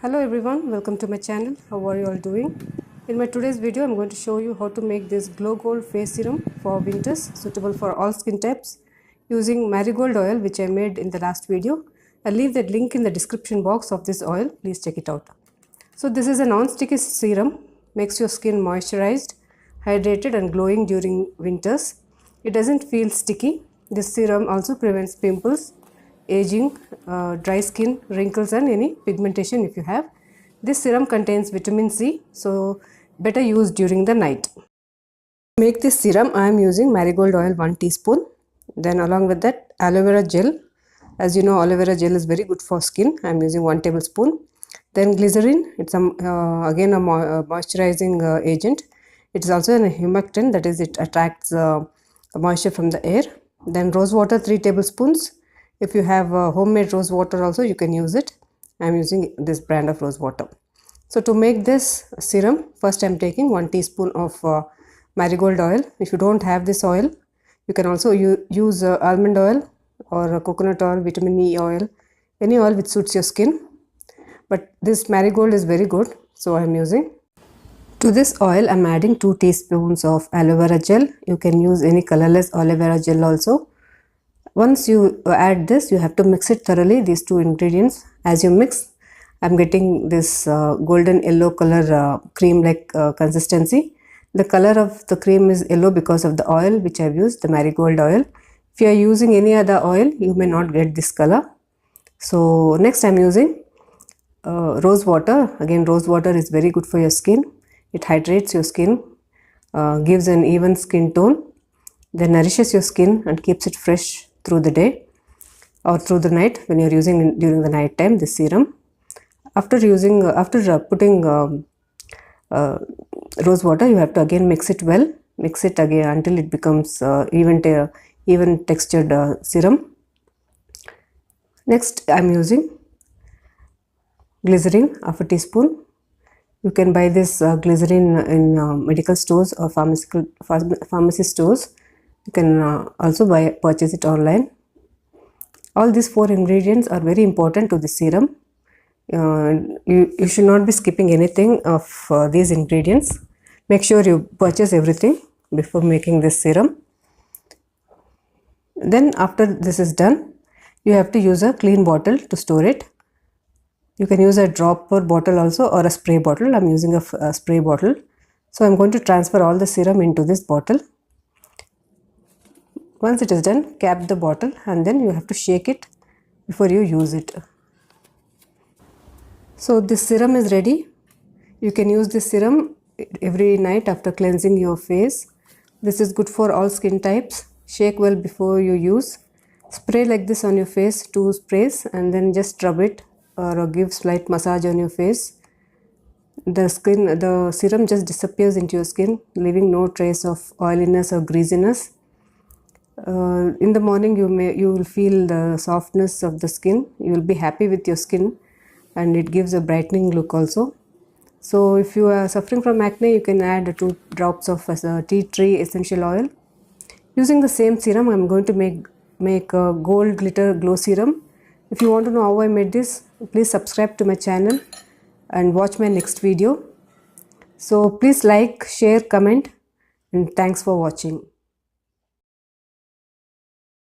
Hello everyone, welcome to my channel. How are you all doing? In my today's video, I'm going to show you how to make this glow gold face serum for winters, suitable for all skin types, using marigold oil which I made in the last video. I'll leave that link in the description box of this oil. Please check it out. So this is a non-sticky serum, makes your skin moisturized, hydrated and glowing during winters. It doesn't feel sticky. This serum also prevents pimples, aging, dry skin, wrinkles and any pigmentation if you have. This serum contains vitamin C, so better use during the night. To make this serum, I am using marigold oil 1 teaspoon. Then along with that, aloe vera gel. As you know, aloe vera gel is very good for skin. I am using 1 tablespoon. Then glycerin, it's again a moisturizing agent. It is also a humectant, that is, it attracts moisture from the air. Then rose water 3 tablespoons. If you have homemade rose water also, you can use it. I am using this brand of rose water. So to make this serum, first I am taking 1 teaspoon of marigold oil. If you don't have this oil, you can also use almond oil or coconut oil, vitamin E oil, any oil which suits your skin. But this marigold is very good, so I am using. To this oil, I am adding 2 teaspoons of aloe vera gel. You can use any colorless aloe vera gel also. Once you add this, you have to mix it thoroughly, these 2 ingredients. As you mix, I am getting this golden yellow color cream like consistency. The color of the cream is yellow because of the oil which I have used, the marigold oil. If you are using any other oil, you may not get this color. So next I am using rose water. Again, rose water is very good for your skin. It hydrates your skin, gives an even skin tone, then nourishes your skin and keeps it fresh through the day or through the night when you are using during the night time this serum. After putting rose water, you have to again mix it well. Mix it again until it becomes even textured serum. Next, I am using glycerin, half a teaspoon. You can buy this glycerin in medical stores or pharmacy stores. You can also purchase it online. All these 4 ingredients are very important to the serum. You should not be skipping anything of these ingredients. Make sure you purchase everything before making this serum. Then after this is done, you have to use a clean bottle to store it. You can use a dropper bottle also or a spray bottle. I am using a spray bottle. So I am going to transfer all the serum into this bottle. Once it is done, cap the bottle and then you have to shake it before you use it. So this serum is ready. You can use this serum every night after cleansing your face. This is good for all skin types. Shake well before you use. Spray like this on your face, 2 sprays, and then just rub it or give slight massage on your face. The serum just disappears into your skin, leaving no trace of oiliness or greasiness. In the morning you will feel the softness of the skin. You will be happy with your skin and it gives a brightening look also. So if you are suffering from acne, you can add 2 drops of tea tree essential oil. Using the same serum, I am going to make a gold glitter glow serum. If you want to know how I made this, please subscribe to my channel and watch my next video. So please like, share, comment, and thanks for watching.